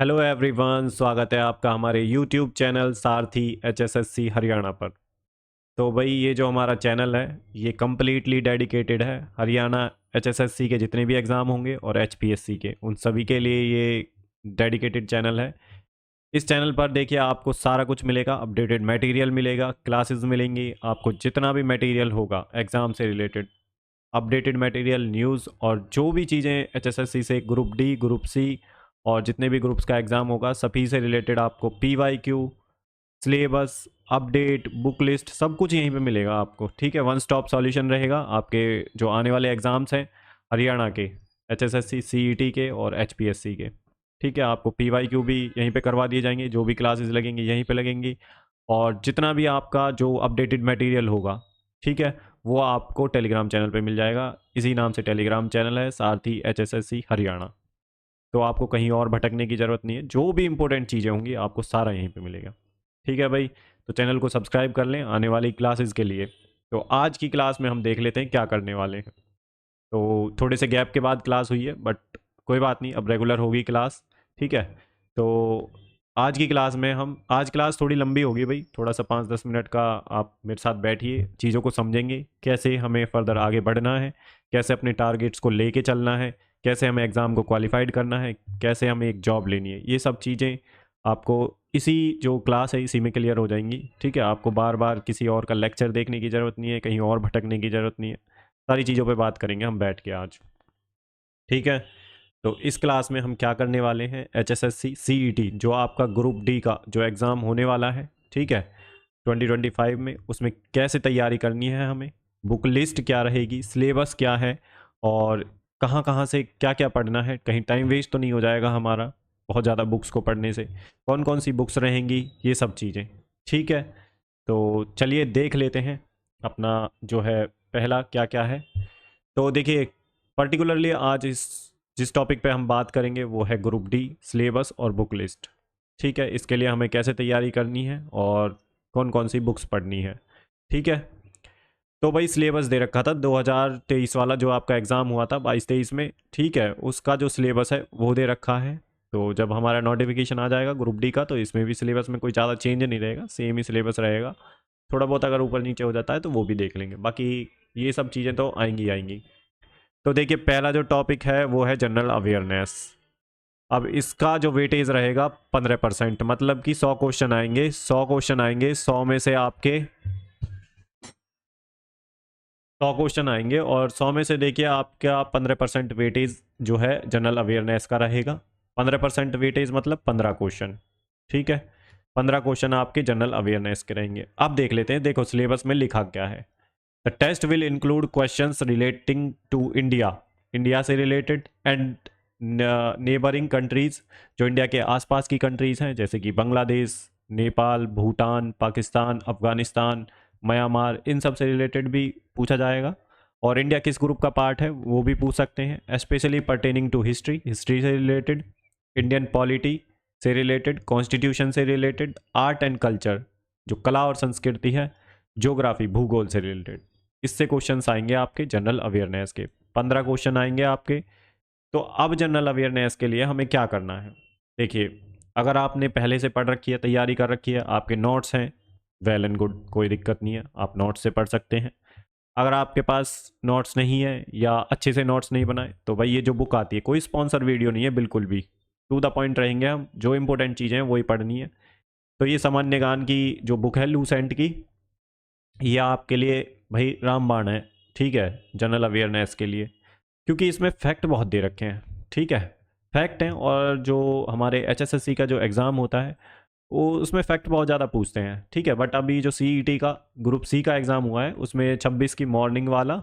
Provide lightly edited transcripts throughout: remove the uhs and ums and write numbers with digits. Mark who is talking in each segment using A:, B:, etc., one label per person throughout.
A: Hello everyone, स्वागत है आपका हमारे यूट्यूब चैनल सारथी एचएसएससी हरियाणा पर। तो भाई ये जो हमारा चैनल है ये कम्प्लीटली डेडिकेटेड है हरियाणा एचएसएससी के जितने भी एग्ज़ाम होंगे और एचपीएससी के उन सभी के लिए ये डेडिकेटेड चैनल है। इस चैनल पर देखिए आपको सारा कुछ मिलेगा, अपडेटेड मटेरियल मिलेगा, क्लासेस मिलेंगी, आपको जितना भी मटेरियल होगा एग्ज़ाम से रिलेटेड अपडेटेड मटेरियल, न्यूज़ और जो भी चीज़ें एचएसएससी से ग्रुप डी, ग्रुप सी और जितने भी ग्रुप्स का एग्ज़ाम होगा सभी से रिलेटेड आपको PYQ, syllabus, update, book list सब कुछ यहीं पे मिलेगा आपको। ठीक है, वन स्टॉप सॉल्यूशन रहेगा आपके जो आने वाले एग्ज़ाम्स हैं हरियाणा के, एचएसएससी, सीईटी के और एचपीएससी के। ठीक है, आपको पीवाईक्यू भी यहीं पे करवा दिए जाएंगे, जो भी क्लासेस लगेंगी यहीं पे लगेंगी और जितना भी आपका जो अपडेटेड मटेरियल होगा, ठीक है, वो आपको टेलीग्राम चैनल पे मिल जाएगा। इसी नाम से टेलीग्राम चैनल है, सारथी एचएसएससी हरियाणा। तो आपको कहीं और भटकने की ज़रूरत नहीं है, जो भी इंपॉर्टेंट चीज़ें होंगी आपको सारा यहीं पे मिलेगा। ठीक है भाई, तो चैनल को सब्सक्राइब कर लें आने वाली क्लासेस के लिए। तो आज की क्लास में हम देख लेते हैं क्या करने वाले हैं। तो थोड़े से गैप के बाद क्लास हुई है बट कोई बात नहीं, अब रेगुलर होगी क्लास। ठीक है, तो आज की क्लास में हम, आज क्लास थोड़ी लंबी होगी भाई, थोड़ा सा 5-10 मिनट का आप मेरे साथ बैठिए, चीज़ों को समझेंगे कैसे हमें फर्दर आगे बढ़ना है, कैसे अपने टारगेट्स को लेके चलना है, कैसे हमें एग्ज़ाम को क्वालिफाइड करना है, कैसे हमें एक जॉब लेनी है। ये सब चीज़ें आपको इसी जो क्लास है इसी में क्लियर हो जाएंगी। ठीक है, आपको बार बार किसी और का लेक्चर देखने की ज़रूरत नहीं है, कहीं और भटकने की ज़रूरत नहीं है। सारी चीज़ों पे बात करेंगे हम बैठ के आज। ठीक है, तो इस क्लास में हम क्या करने वाले हैं, एचएसएससी सीईटी जो आपका ग्रुप डी का जो एग्ज़ाम होने वाला है, ठीक है, 2025 में, उसमें कैसे तैयारी करनी है हमें, बुक लिस्ट क्या रहेगी, सिलेबस क्या है और कहाँ कहाँ से क्या क्या पढ़ना है, कहीं टाइम वेस्ट तो नहीं हो जाएगा हमारा बहुत ज़्यादा बुक्स को पढ़ने से, कौन कौन सी बुक्स रहेंगी, ये सब चीज़ें। ठीक है, तो चलिए देख लेते हैं अपना जो है पहला क्या क्या है। तो देखिए, पर्टिकुलरली आज इस जिस टॉपिक पे हम बात करेंगे वो है ग्रुप डी, सिलेबस और बुक लिस्ट। ठीक है, इसके लिए हमें कैसे तैयारी करनी है और कौन कौन सी बुक्स पढ़नी है। ठीक है, तो भाई सिलेबस दे रखा था 2023 वाला जो आपका एग्ज़ाम हुआ था 22-23 में। ठीक है, उसका जो सिलेबस है वो दे रखा है। तो जब हमारा नोटिफिकेशन आ जाएगा ग्रुप डी का तो इसमें भी सिलेबस में कोई ज़्यादा चेंज नहीं रहेगा, सेम ही सिलेबस रहेगा। थोड़ा बहुत अगर ऊपर नीचे हो जाता है तो वो भी देख लेंगे, बाकी ये सब चीज़ें तो आएंगी आएंगी। तो देखिए, पहला जो टॉपिक है वो है जनरल अवेयरनेस। अब इसका जो वेटेज रहेगा 15%, मतलब कि 100 क्वेश्चन आएंगे, 100 क्वेश्चन आएंगे, 100 आएंगे और 100 में से देखिए आपका 15% वेटेज जो है जनरल अवेयरनेस का रहेगा। 15% वेटेज मतलब 15 क्वेश्चन। ठीक है, 15 क्वेश्चन आपके जनरल अवेयरनेस के रहेंगे। अब देख लेते हैं, देखो सिलेबस में लिखा क्या है। The test will include questions relating to India, India से रिलेटेड एंड नेबरिंग कंट्रीज, जो इंडिया के आसपास की कंट्रीज हैं जैसे कि बांग्लादेश, नेपाल, भूटान, पाकिस्तान, अफगानिस्तान, म्यांमार, इन सब से रिलेटेड भी पूछा जाएगा। और इंडिया किस ग्रुप का पार्ट है वो भी पूछ सकते हैं। Specially pertaining to history, history से रिलेटेड, इंडियन पॉलिटी से रिलेटेड, कॉन्स्टिट्यूशन से रिलेटेड, आर्ट एंड कल्चर जो कला और संस्कृति है, ज्योग्राफी भूगोल से रिलेटेड, इससे क्वेश्चंस आएंगे आपके जनरल अवेयरनेस के। 15 क्वेश्चन आएंगे आपके। तो अब जनरल अवेयरनेस के लिए हमें क्या करना है, देखिए, अगर आपने पहले से पढ़ रखी है, तैयारी कर रखी है, आपके नोट्स हैं, वेल एंड गुड, कोई दिक्कत नहीं है, आप नोट्स से पढ़ सकते हैं। अगर आपके पास नोट्स नहीं है या अच्छे से नोट्स नहीं बनाए तो भाई ये जो बुक आती है, कोई स्पॉन्सर वीडियो नहीं है, बिल्कुल भी टू द पॉइंट रहेंगे हम, जो इंपॉर्टेंट चीज़ें हैं वही पढ़नी है। तो ये सामान्य ज्ञान की जो बुक है लूसेंट की, ये आपके लिए भाई रामबाण है। ठीक है, जनरल अवेयरनेस के लिए, क्योंकि इसमें फैक्ट बहुत दे रखे हैं। ठीक है, फैक्ट हैं और जो हमारे एचएसएससी का जो एग्ज़ाम होता है वो उसमें फैक्ट बहुत ज़्यादा पूछते हैं। ठीक है, बट अभी जो सीईटी का ग्रुप सी का एग्ज़ाम हुआ है उसमें 26 की मॉर्निंग वाला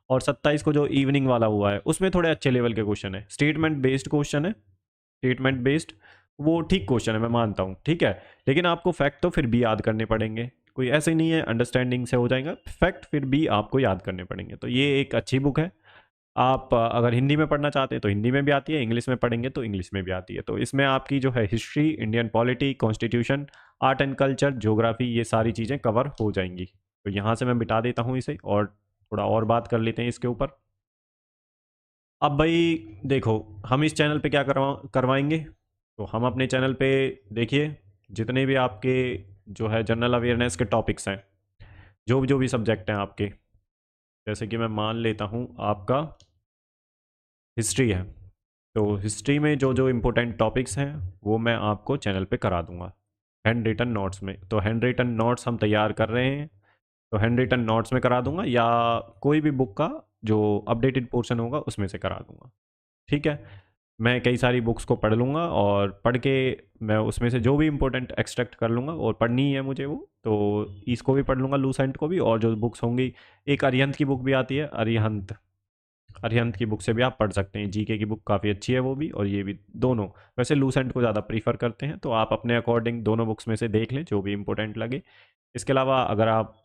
A: और 27 को जो इवनिंग वाला हुआ है उसमें थोड़े अच्छे लेवल के क्वेश्चन है, स्टेटमेंट बेस्ड क्वेश्चन है, स्टेटमेंट बेस्ड, वो ठीक क्वेश्चन है मैं मानता हूँ। ठीक है, लेकिन आपको फैक्ट तो फिर भी याद करने पड़ेंगे, कोई ऐसे नहीं है अंडरस्टैंडिंग से हो जाएगा, फैक्ट फिर भी आपको याद करने पड़ेंगे। तो ये एक अच्छी बुक है। आप अगर हिंदी में पढ़ना चाहते हैं तो हिंदी में भी आती है, इंग्लिश में पढ़ेंगे तो इंग्लिश में भी आती है। तो इसमें आपकी जो है history, Indian polity, constitution, art and culture, geography, ये सारी चीज़ें कवर हो जाएंगी। तो यहाँ से मैं बिठा देता हूँ इसे और थोड़ा और बात कर लेते हैं इसके ऊपर। अब भाई देखो, हम इस चैनल पे क्या करवाएंगे, तो हम अपने चैनल पे देखिए जितने भी आपके जो है जनरल अवेयरनेस के टॉपिक्स हैं, जो भी सब्जेक्ट हैं आपके, जैसे कि मैं मान लेता हूँ आपका हिस्ट्री है, तो हिस्ट्री में जो इम्पोर्टेंट टॉपिक्स हैं वो मैं आपको चैनल पे करा दूंगा हैंड रिटन नोट्स में। तो हैंड रिटन नोट्स हम तैयार कर रहे हैं, तो हैंड रिटन नोट्स में करा दूंगा या कोई भी बुक का जो अपडेटेड पोर्शन होगा उसमें से करा दूंगा। ठीक है, मैं कई सारी बुक्स को पढ़ लूँगा और पढ़ के मैं उसमें से जो भी इम्पोर्टेंट एक्सट्रैक्ट कर लूँगा, और पढ़नी है मुझे वो, तो इसको भी पढ़ लूँगा लूसेंट को भी, और जो बुक्स होंगी, एक अरिहंत की बुक भी आती है, अरिहंत, अरिहंत की बुक से भी आप पढ़ सकते हैं। जीके की बुक काफ़ी अच्छी है वो भी, और ये भी, दोनों वैसे लूसेंट को ज़्यादा प्रीफर करते हैं, तो आप अपने अकॉर्डिंग दोनों बुक्स में से देख लें जो भी इम्पोर्टेंट लगे। इसके अलावा अगर आप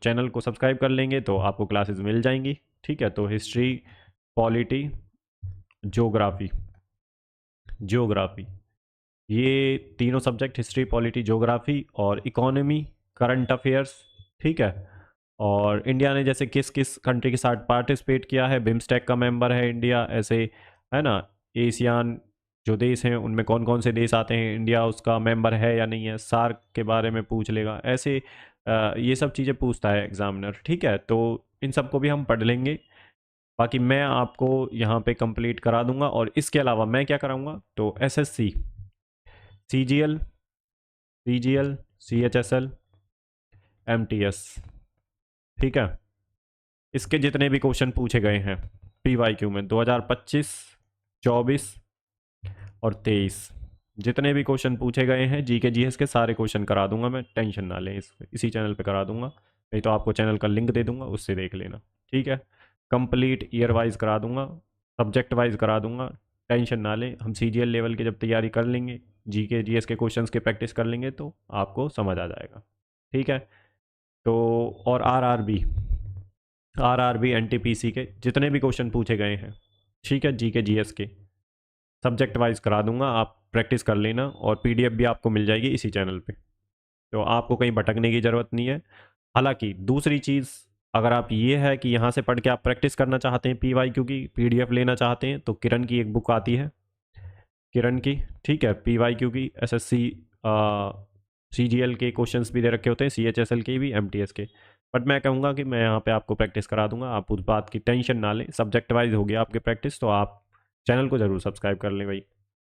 A: चैनल को सब्सक्राइब कर लेंगे तो आपको क्लासेस मिल जाएंगी। ठीक है, तो हिस्ट्री, पॉलिटी, ज्योग्राफी, ज्योग्राफी, ये तीनों सब्जेक्ट, हिस्ट्री, पॉलिटी, ज्योग्राफी और इकोनॉमी, करंट अफेयर्स। ठीक है, और इंडिया ने जैसे किस किस कंट्री के साथ पार्टिसिपेट किया है, बिम्स्टेक का मेंबर है इंडिया, ऐसे है ना, एशियान जो देश हैं उनमें कौन कौन से देश आते हैं, इंडिया उसका मेंबर है या नहीं है, सार्क के बारे में पूछ लेगा, ऐसे ये सब चीज़ें पूछता है एग्जामिनर। ठीक है, तो इन सब को भी हम पढ़ लेंगे। बाकी मैं आपको यहाँ पे कंप्लीट करा दूंगा, और इसके अलावा मैं क्या कराऊंगा, तो SSC, CGL, CGL, CHSL, MTS. ठीक है, इसके जितने भी क्वेश्चन पूछे गए हैं पीवाईक्यू में 2025, 24 और 23, जितने भी क्वेश्चन पूछे गए हैं जीके जीएस के, सारे क्वेश्चन करा दूंगा मैं, टेंशन ना लें, इसी चैनल पे करा दूंगा, नहीं तो आपको चैनल का लिंक दे दूंगा, उससे देख लेना। ठीक है, कंप्लीट ईयर वाइज करा दूंगा, सब्जेक्ट वाइज करा दूंगा, टेंशन ना लें। हम सीजीएल लेवल के जब तैयारी कर लेंगे, जीके जीएस के क्वेश्चंस की प्रैक्टिस कर लेंगे, तो आपको समझ आ जाएगा। ठीक है, तो और आरआरबी, आरआरबी एनटीपीसी के जितने भी क्वेश्चन पूछे गए हैं, ठीक है, जीके जीएस के सब्जेक्ट वाइज करा दूंगा, आप प्रैक्टिस कर लेना, और पीडीएफ भी आपको मिल जाएगी इसी चैनल पे, तो आपको कहीं भटकने की ज़रूरत नहीं है। हालांकि दूसरी चीज़, अगर आप ये है कि यहाँ से पढ़ के आप प्रैक्टिस करना चाहते हैं पीवाईक्यू की, पीडीएफ लेना चाहते हैं, तो किरण की एक बुक आती है, किरण की, ठीक है, पीवाईक्यू की, एसएससी, सीजीएल के क्वेश्चंस भी दे रखे होते हैं, सीएचएसएल के भी, एमटीएस के। बट मैं कहूँगा कि मैं यहाँ पे आपको प्रैक्टिस करा दूंगा, आप उस बात की टेंशन ना लें, सब्जेक्ट वाइज हो गया आपकी प्रैक्टिस, तो आप चैनल को ज़रूर सब्सक्राइब कर लें भाई।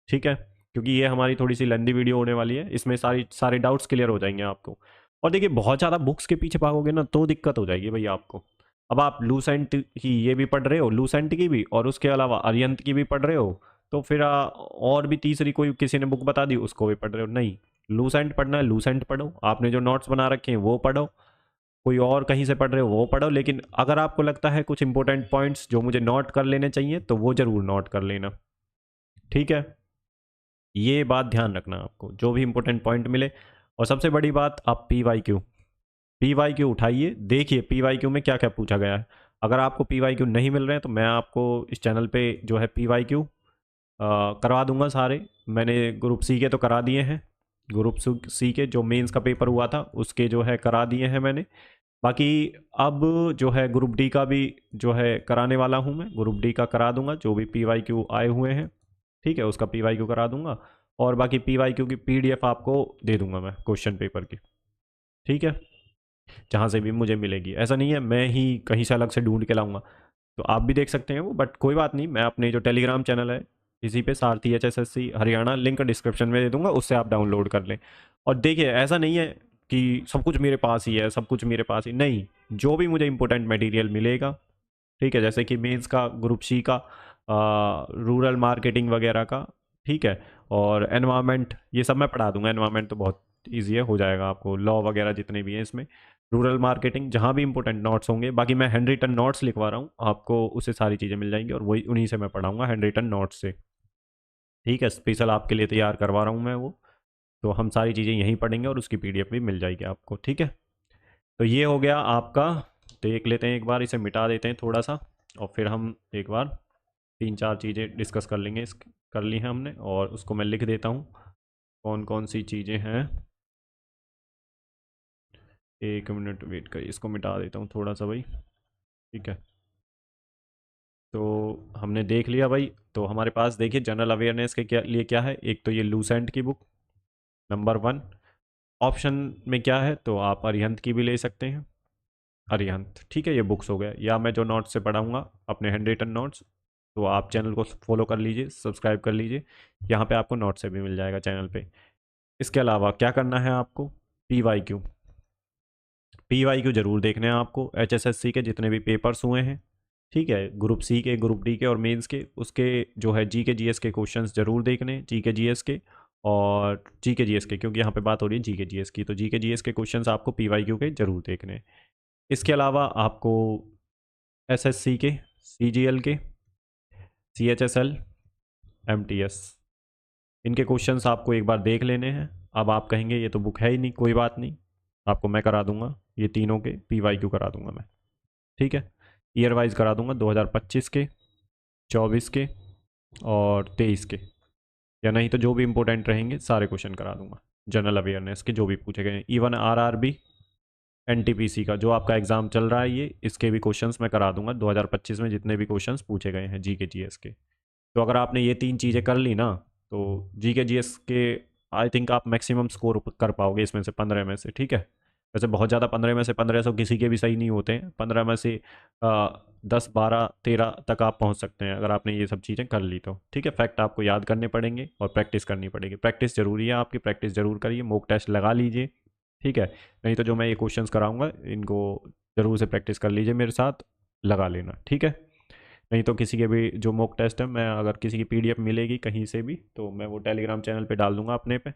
A: ठीक है, क्योंकि ये हमारी थोड़ी सी लंबी वीडियो होने वाली है, इसमें सारे डाउट्स क्लियर हो जाएंगे आपको। और देखिए बहुत ज़्यादा बुक्स के पीछे भागोगे ना तो दिक्कत हो जाएगी भाई आपको। अब आप लूसेंट की ये भी पढ़ रहे हो, लूसेंट की भी, और उसके अलावा अरियंत की भी पढ़ रहे हो, तो फिर और भी तीसरी कोई किसी ने बुक बता दी उसको भी पढ़ रहे हो, नहीं, लूसेंट पढ़ना है लूसेंट पढ़ो, आपने जो नोट्स बना रखे हैं वो पढ़ो, कोई और कहीं से पढ़ रहे हो वो पढ़ो, लेकिन अगर आपको लगता है कुछ इंपॉर्टेंट पॉइंट्स जो मुझे नोट कर लेने चाहिए तो वो ज़रूर नोट कर लेना। ठीक है, ये बात ध्यान रखना आपको, जो भी इंपॉर्टेंट पॉइंट मिले। और सबसे बड़ी बात, आप पीवाईक्यू, पीवाईक्यू उठाइए, देखिए पीवाईक्यू में क्या क्या पूछा गया है। अगर आपको पीवाईक्यू नहीं मिल रहे हैं तो मैं आपको इस चैनल पे जो है पीवाईक्यू करवा दूंगा सारे। मैंने ग्रुप सी के तो करा दिए हैं, ग्रुप सी के जो मेंस का पेपर हुआ था उसके जो है करा दिए हैं मैंने। बाकी अब जो है ग्रुप डी का भी जो है कराने वाला हूँ मैं, ग्रुप डी का करा दूंगा, जो भी पीवाईक्यू आए हुए हैं, ठीक है, उसका पीवाईक्यू करा दूंगा। और बाकी पीवाईक्यू की पीडीएफ आपको दे दूंगा मैं क्वेश्चन पेपर की। ठीक है, जहाँ से भी मुझे मिलेगी, ऐसा नहीं है मैं ही कहीं से अलग से ढूंढ के लाऊंगा, तो आप भी देख सकते हैं वो, बट कोई बात नहीं, मैं अपने जो टेलीग्राम चैनल है इसी पे सारथी एचएसएससी हरियाणा, लिंक डिस्क्रिप्शन में दे दूंगा, उससे आप डाउनलोड कर लें। और देखिए ऐसा नहीं है कि सब कुछ मेरे पास ही है, सब कुछ मेरे पास ही नहीं, जो भी मुझे इंपॉर्टेंट मटेरियल मिलेगा, ठीक है, जैसे कि मेंस का, ग्रुप सी का, रूरल मार्केटिंग वगैरह का, ठीक है, और एनवायरनमेंट, ये सब मैं पढ़ा दूंगा, एनवायरनमेंट तो बहुत ईजी है, हो जाएगा आपको, लॉ वगैरह जितने भी हैं इसमें, रूरल मार्केटिंग, जहाँ भी इंपॉर्टेंट नोट्स होंगे, बाकी मैं हैंड रिटन नोट्स लिखवा रहा हूँ आपको, उससे सारी चीज़ें मिल जाएंगी, और वही उन्हीं से मैं पढ़ाऊँगा हैंड रिटन नोट्स से। ठीक है, स्पेशल आपके लिए तैयार करवा रहा हूँ मैं वो, तो हम सारी चीज़ें यहीं पढ़ेंगे और उसकी पीडीएफ भी मिल जाएगी आपको। ठीक है, तो ये हो गया आपका, देख लेते हैं एक बार, इसे मिटा देते हैं थोड़ा सा, और फिर हम एक बार तीन चार चीज़ें डिस्कस कर लेंगे, इस कर ली हैं हमने, और उसको मैं लिख देता हूँ कौन कौन सी चीज़ें हैं। एक मिनट वेट करिए, इसको मिटा देता हूँ थोड़ा सा भाई। ठीक है, तो हमने देख लिया भाई। तो हमारे पास देखिए जनरल अवेयरनेस के लिए क्या है, एक तो ये लूसेंट की बुक नंबर 1। ऑप्शन में क्या है, तो आप अरिहंत की भी ले सकते हैं, अरिहंत, ठीक है। ये बुक्स हो गए, या मैं जो नोट्स से पढ़ाऊँगा अपने हैंड रिटन नोट्स, तो आप चैनल को फॉलो कर लीजिए, सब्सक्राइब कर लीजिए, यहाँ पे आपको नोट्स से भी मिल जाएगा चैनल पे। इसके अलावा क्या करना है आपको, PYQ, PYQ जरूर देखने हैं आपको, HSSC के जितने भी पेपर्स हुए हैं, ठीक है, ग्रुप सी के, ग्रुप डी के और मेंस के, उसके जो है GK GS के क्वेश्चंस जरूर देखने, GK GS के और GK GS के, क्योंकि यहाँ पे बात हो रही है GK GS की, तो GK GS के क्वेश्चंस आपको PYQ के जरूर देखने। इसके अलावा आपको SSC के, CGL के, CHSL, MTS, इनके क्वेश्चंस आपको एक बार देख लेने हैं। अब आप कहेंगे ये तो बुक है ही नहीं, कोई बात नहीं, आपको मैं करा दूंगा, ये तीनों के PYQ करा दूंगा मैं, ठीक है। ईयर वाइज करा दूंगा, 2025 के, 24 के और 23 के, या नहीं तो जो भी इंपॉर्टेंट रहेंगे सारे क्वेश्चन करा दूंगा, जनरल अवेयरनेस के जो भी पूछे गए हैं। इवन RRB NTPC का जो आपका एग्ज़ाम चल रहा है, ये इसके भी क्वेश्चंस मैं करा दूंगा 2025 में, जितने भी क्वेश्चंस पूछे गए हैं GK GS के। तो अगर आपने ये 3 चीज़ें कर ली ना, तो GK GS के आई थिंक आप मैक्सिमम स्कोर कर पाओगे इसमें से, 15 में से, ठीक है। वैसे बहुत ज़्यादा 15 में से 1500 किसी के भी सही नहीं होते हैं, 15 में से 10 12 13 तक आप पहुंच सकते हैं अगर आपने ये सब चीज़ें कर ली तो, ठीक है। फैक्ट आपको याद करने पड़ेंगे और प्रैक्टिस करनी पड़ेगी, प्रैक्टिस ज़रूरी है आपकी, प्रैक्टिस ज़रूर करिए, मॉक टेस्ट लगा लीजिए, ठीक है। नहीं तो जो मैं ये क्वेश्चंस कराऊंगा इनको ज़रूर से प्रैक्टिस कर लीजिए मेरे साथ, लगा लेना, ठीक है। नहीं तो किसी के भी जो मॉक टेस्ट है, मैं अगर किसी की PDF मिलेगी कहीं से भी, तो मैं वो टेलीग्राम चैनल पे डाल दूंगा अपने पे,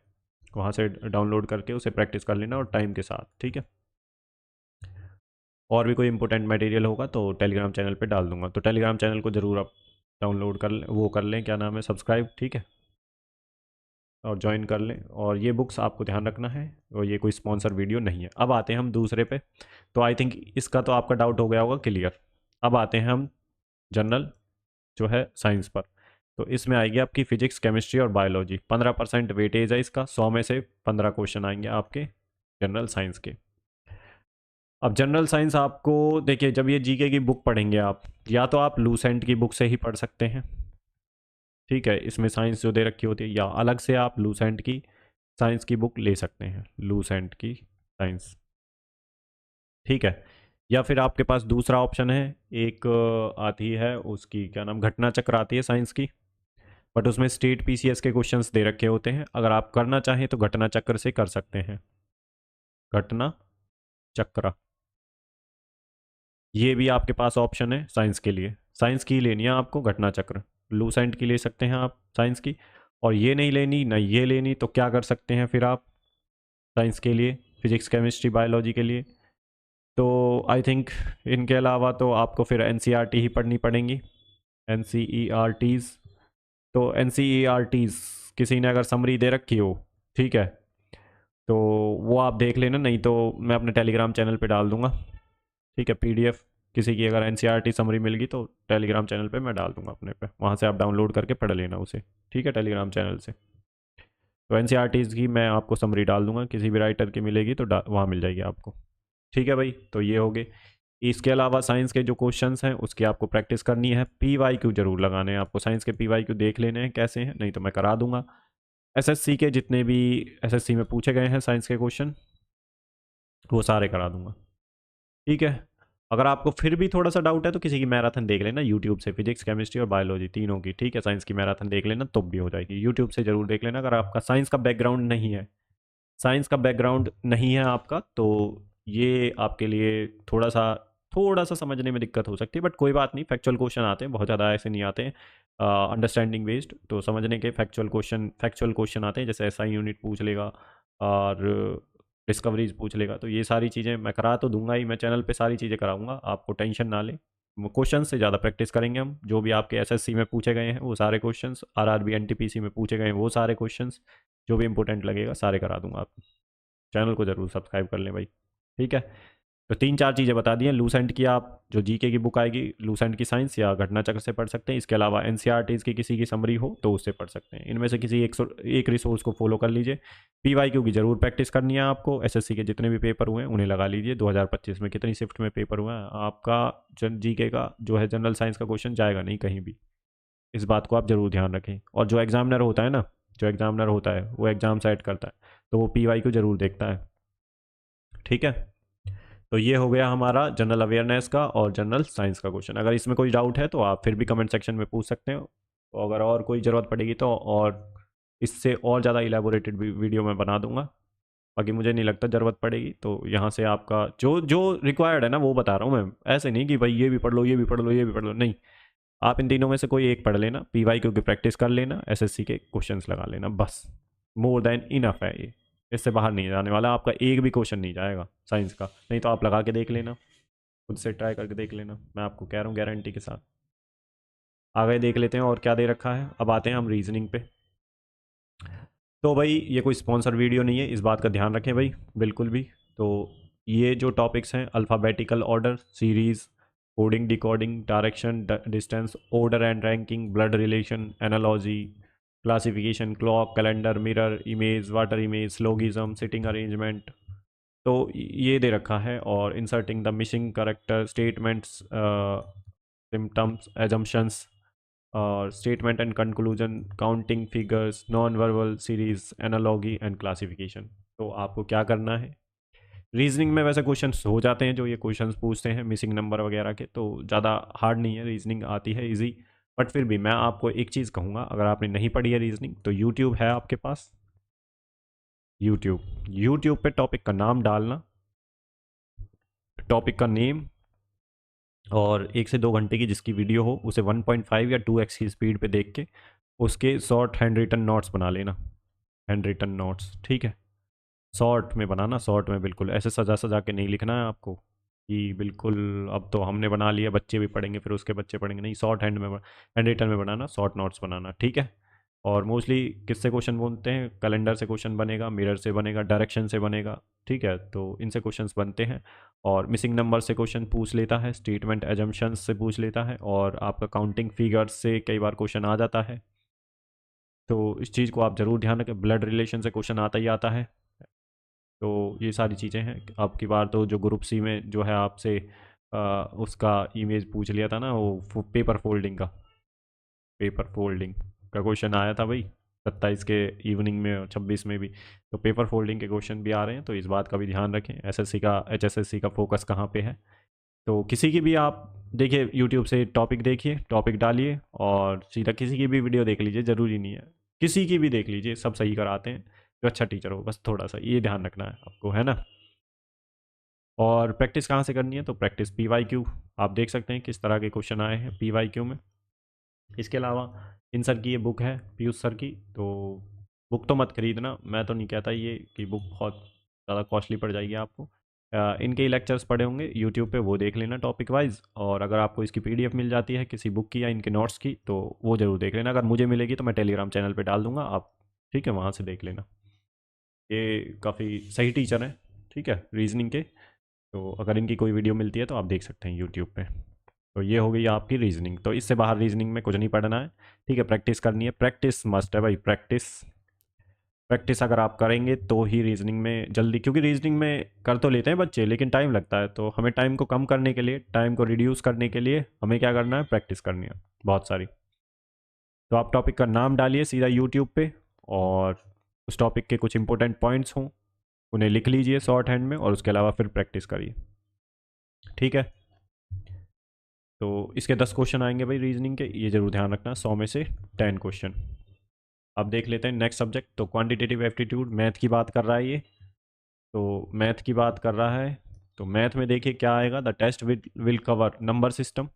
A: वहाँ से डाउनलोड करके उसे प्रैक्टिस कर लेना और टाइम के साथ, ठीक है। और भी कोई इंपॉर्टेंट मटेरियल होगा तो टेलीग्राम चैनल पे डाल दूंगा, तो टेलीग्राम चैनल को ज़रूर आप डाउनलोड कर लें, वो कर लें, क्या नाम है, सब्सक्राइब, ठीक है, और ज्वाइन कर लें। और ये बुक्स आपको ध्यान रखना है, और ये कोई स्पॉन्सर वीडियो नहीं है। अब आते हैं हम दूसरे पे, तो आई थिंक इसका तो आपका डाउट हो गया होगा क्लियर। अब आते हैं हम जनरल जो है साइंस पर, तो इसमें आएगी आपकी फिजिक्स, केमिस्ट्री और बायोलॉजी। 15% वेटेज है इसका, 100 में से 15 क्वेश्चन आएंगे आपके जनरल साइंस के। अब जनरल साइंस आपको देखिए, जब ये GK की बुक पढ़ेंगे आप, या तो आप लूसेंट की बुक से ही पढ़ सकते हैं, ठीक है, इसमें साइंस जो दे रखी होती है, या अलग से आप लूसेंट की साइंस की बुक ले सकते हैं, लूसेंट की साइंस, ठीक है। या फिर आपके पास दूसरा ऑप्शन है, एक आती है उसकी क्या नाम, घटना चक्र आती है साइंस की, बट उसमें स्टेट PCS के क्वेश्चंस दे रखे होते हैं। अगर आप करना चाहें तो घटना चक्र से कर सकते हैं, घटना चक्र, ये भी आपके पास ऑप्शन है साइंस के लिए। साइंस की लेनी है आपको घटना चक्र, लूसेंट की ले सकते हैं आप साइंस की, और ये नहीं लेनी ना ये लेनी, तो क्या कर सकते हैं फिर आप साइंस के लिए, फिजिक्स, केमिस्ट्री, बायोलॉजी के लिए, तो आई थिंक इनके अलावा तो आपको फिर NCERT ही पढ़नी पड़ेंगी, NCERTs। तो NCERTs किसी ने अगर समरी दे रखी हो, ठीक है, तो वो आप देख लेना, नहीं तो मैं अपने टेलीग्राम चैनल पे डाल दूंगा, ठीक है। PDF किसी की अगर NCERT समरी मिल गई तो टेलीग्राम चैनल पे मैं डाल दूंगा अपने पे, वहाँ से आप डाउनलोड करके पढ़ लेना उसे, ठीक है, टेलीग्राम चैनल से। तो NCERTs की मैं आपको समरी डाल दूंगा, किसी भी राइटर की मिलेगी तो वहाँ मिल जाएगी आपको, ठीक है भाई। तो ये हो गए। इसके अलावा साइंस के जो क्वेश्चंस हैं उसकी आपको प्रैक्टिस करनी है, PYQ जरूर लगाने हैं आपको, साइंस के PYQ देख लेने हैं कैसे हैं, नहीं तो मैं करा दूंगा। SSC के जितने भी SSC में पूछे गए हैं साइंस के क्वेश्चन, वो सारे करा दूंगा, ठीक है। अगर आपको फिर भी थोड़ा सा डाउट है तो किसी की मैराथन देख लेना यूट्यूब से, फिजिक्स, केमिस्ट्री और बायोलॉजी तीनों की, ठीक है, साइंस की मैराथन देख लेना तब भी हो जाएगी, यूट्यूब से ज़रूर देख लेना। अगर आपका साइंस का बैकग्राउंड नहीं है, साइंस का बैकग्राउंड नहीं है आपका, तो ये आपके लिए थोड़ा सा समझने में दिक्कत हो सकती है, बट कोई बात नहीं, फैक्चुअल क्वेश्चन आते हैं, बहुत ज़्यादा ऐसे नहीं आते हैं अंडरस्टैंडिंग बेस्ड, तो समझने के फैक्चुअल क्वेश्चन आते हैं, जैसे SI यूनिट पूछ लेगा और डिस्कवरीज पूछ लेगा, तो ये सारी चीज़ें मैं करा तो दूंगा ही, मैं चैनल पे सारी चीज़ें कराऊंगा, आपको टेंशन ना लें। क्वेश्चन से ज़्यादा प्रैक्टिस करेंगे हम, जो भी आपके SSC में पूछे गए हैं वो सारे क्वेश्चंस, RRB NTPC में पूछे गए हैं वो सारे क्वेश्चंस, जो भी इंपॉर्टेंट लगेगा सारे करा दूंगा आप। चैनल को ज़रूर सब्सक्राइब कर लें भाई, ठीक है। तो 3 4 चीज़ें बता दी हैं। लूसेंट की आप जो GK की बुक आएगी, लूसेंट की साइंस या घटना चक्र से पढ़ सकते हैं। इसके अलावा NCERTs की किसी की समरी हो तो उससे पढ़ सकते हैं। इनमें से किसी एक रिसोर्स को फॉलो कर लीजिए। PYQ की ज़रूर प्रैक्टिस करनी है आपको। SSC के जितने भी पेपर हुए हैं उन्हें लगा लीजिए। 2025 में कितनी शिफ्ट में पेपर हुआ है आपका, GK का जो है जनरल साइंस का क्वेश्चन जाएगा नहीं कहीं भी, इस बात को आप ज़रूर ध्यान रखें। और जो एग्ज़ामिनर होता है ना, जो एग्ज़ामिनर होता है वो एग्ज़ाम सेट करता है, तो वो पीवाई को ज़रूर देखता है। ठीक है, तो ये हो गया हमारा जनरल अवेयरनेस का और जनरल साइंस का क्वेश्चन। अगर इसमें कोई डाउट है तो आप फिर भी कमेंट सेक्शन में पूछ सकते हो, तो अगर और कोई ज़रूरत पड़ेगी तो और इससे और ज़्यादा इलेबोरेटेड वीडियो मैं बना दूंगा। बाकी मुझे नहीं लगता ज़रूरत पड़ेगी, तो यहाँ से आपका जो जो रिक्वायर्ड है ना वो बता रहा हूँ मैं। ऐसे नहीं कि भाई ये भी पढ़ लो, ये भी पढ़ लो, ये भी पढ़ लो, नहीं। आप इन तीनों में से कोई एक पढ़ लेना, पीवाई क्यू की प्रैक्टिस कर लेना, एसएससी के क्वेश्चंस लगा लेना, बस मोर देन इनफ है ये। इससे बाहर नहीं जाने वाला, आपका एक भी क्वेश्चन नहीं जाएगा साइंस का। नहीं तो आप लगा के देख लेना, खुद से ट्राई करके देख लेना, मैं आपको कह रहा हूँ गारंटी के साथ। आगे देख लेते हैं और क्या दे रखा है। अब आते हैं हम रीजनिंग पे। तो भाई ये कोई स्पॉन्सर वीडियो नहीं है, इस बात का ध्यान रखें भाई, बिल्कुल भी। तो ये जो टॉपिक्स हैं, alphabetical order, series, coding, decoding, direction, distance, order and ranking, blood relation, analogy, classification, clock, calendar, mirror image, water image, syllogism, sitting arrangement, तो ये दे रखा है। और inserting the missing character, statements, symptoms, assumptions, और statement and conclusion, counting figures, non verbal series, analogy and classification. तो आपको क्या करना है, रीजनिंग में वैसे क्वेश्चंस हो जाते हैं जो ये क्वेश्चंस पूछते हैं मिसिंग नंबर वगैरह के, तो ज़्यादा हार्ड नहीं है, रीजनिंग आती है इजी। बट फिर भी मैं आपको एक चीज़ कहूँगा, अगर आपने नहीं पढ़ी है रीजनिंग तो यूट्यूब है आपके पास। यूट्यूब पे टॉपिक का नाम डालना, टॉपिक का नेम, और 1 से 2 घंटे की जिसकी वीडियो हो उसे 1.5 या 2x की स्पीड पे देख के उसके शॉर्ट हैंड रिटन नोट्स बना लेना। हैंड रिटन नोट्स, ठीक है, शॉर्ट में बनाना, शॉर्ट में, बिल्कुल ऐसे सजा सजा के नहीं लिखना है आपको कि बिल्कुल अब तो हमने बना लिया, बच्चे भी पढ़ेंगे फिर उसके बच्चे पढ़ेंगे, नहीं, शॉर्ट हैंड में, हैंड रिटन में बनाना, शॉर्ट नोट्स बनाना, ठीक है। और मोस्टली किससे क्वेश्चन बनते हैं, कैलेंडर से क्वेश्चन बनेगा, मिरर से बनेगा, डायरेक्शन से बनेगा, ठीक है, तो इनसे क्वेश्चंस बनते हैं। और मिसिंग नंबर से क्वेश्चन पूछ लेता है, स्टेटमेंट एजम्पशंस से पूछ लेता है, और आपका काउंटिंग फिगर्स से कई बार क्वेश्चन आ जाता है। तो इस चीज़ को आप ज़रूर ध्यान रखें, ब्लड रिलेशन से क्वेश्चन आता ही आता है। तो ये सारी चीज़ें हैं। अब की बार तो जो ग्रुप सी में जो है आपसे उसका इमेज पूछ लिया था ना, वो पेपर फोल्डिंग का, पेपर फोल्डिंग का क्वेश्चन आया था भाई 27 के इवनिंग में और 26 में भी। तो पेपर फोल्डिंग के क्वेश्चन भी आ रहे हैं, तो इस बात का भी ध्यान रखें। एसएससी का, एचएसएससी का फोकस कहाँ पे है। तो किसी की भी आप देखिए, यूट्यूब से टॉपिक देखिए, टॉपिक डालिए और सीधा किसी की भी वीडियो देख लीजिए, ज़रूरी नहीं है, किसी की भी देख लीजिए, सब सही कराते हैं। जो अच्छा टीचर हो, बस थोड़ा सा ये ध्यान रखना है आपको, है ना। और प्रैक्टिस कहाँ से करनी है, तो प्रैक्टिस पीवाईक्यू, आप देख सकते हैं किस तरह के क्वेश्चन आए हैं पीवाईक्यू में। इसके अलावा इन सर की ये बुक है, पीयूष सर की, तो बुक तो मत खरीदना, मैं तो नहीं कहता ये कि बुक बहुत ज़्यादा कॉस्टली पड़ जाएगी आपको। इनके लेक्चर्स पड़े होंगे यूट्यूब पे, वो देख लेना टॉपिक वाइज। और अगर आपको इसकी पीडीएफ मिल जाती है किसी बुक की या इनके नोट्स की, तो वो ज़रूर देख लेना। अगर मुझे मिलेगी तो मैं टेलीग्राम चैनल पे डाल दूंगा, आप ठीक है वहाँ से देख लेना। ये काफ़ी सही टीचर हैं, ठीक है, रीजनिंग के। तो अगर इनकी कोई वीडियो मिलती है तो आप देख सकते हैं यूट्यूब पे। तो ये हो गई आपकी रीजनिंग, तो इससे बाहर रीजनिंग में कुछ नहीं पढ़ना है, ठीक है। प्रैक्टिस करनी है, प्रैक्टिस मस्ट है भाई, प्रैक्टिस। प्रैक्टिस अगर आप करेंगे तो ही रीजनिंग में जल्दी, क्योंकि रीजनिंग में कर तो लेते हैं बच्चे लेकिन टाइम लगता है, तो हमें टाइम को कम करने के लिए, टाइम को रिड्यूस करने के लिए हमें क्या करना है, प्रैक्टिस करनी है बहुत सारी। तो आप टॉपिक का नाम डालिए सीधा यूट्यूब पे, और उस टॉपिक के कुछ इंपॉर्टेंट पॉइंट्स हों उन्हें लिख लीजिए शॉर्ट हैंड में, और उसके अलावा फिर प्रैक्टिस करिए, ठीक है। तो इसके 10 क्वेश्चन आएंगे भाई रीजनिंग के, ये जरूर ध्यान रखना, 100 में से 10 क्वेश्चन। अब देख लेते हैं नेक्स्ट सब्जेक्ट, तो क्वांटिटेटिव एप्टीट्यूड, मैथ की बात कर रहा है ये। तो मैथ की बात कर रहा है, तो मैथ में देखिए क्या आएगा, the test will cover number system,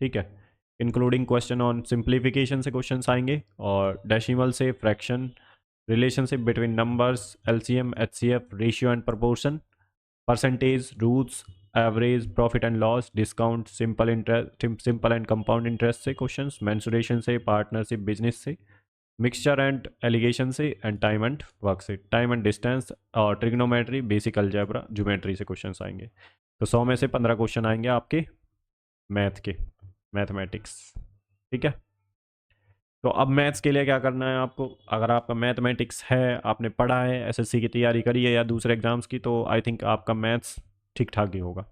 A: ठीक है, इंक्लूडिंग क्वेश्चन ऑन सिंप्लीफिकेशन से क्वेश्चन आएंगे, और डेसिमल से, fraction, relationship between numbers, LCM, HCF, ratio and proportion, percentage, roots, average, profit and loss, discount, simple interest, simple and compound interest से questions, mensuration से, partnership, business से, mixture and alligation से, and time and work से, time and distance, और trigonometry, basic algebra, geometry से questions आएंगे। तो 100 में से 15 क्वेश्चन आएंगे आपके मैथ के, मैथमेटिक्स, ठीक है। तो अब मैथ्स के लिए क्या करना है आपको, अगर आपका मैथमेटिक्स है, आपने पढ़ा है, एसएससी की तैयारी करी है या दूसरे एग्जाम्स की, तो आई थिंक आपका मैथ्स ठीक ठाक ही होगा।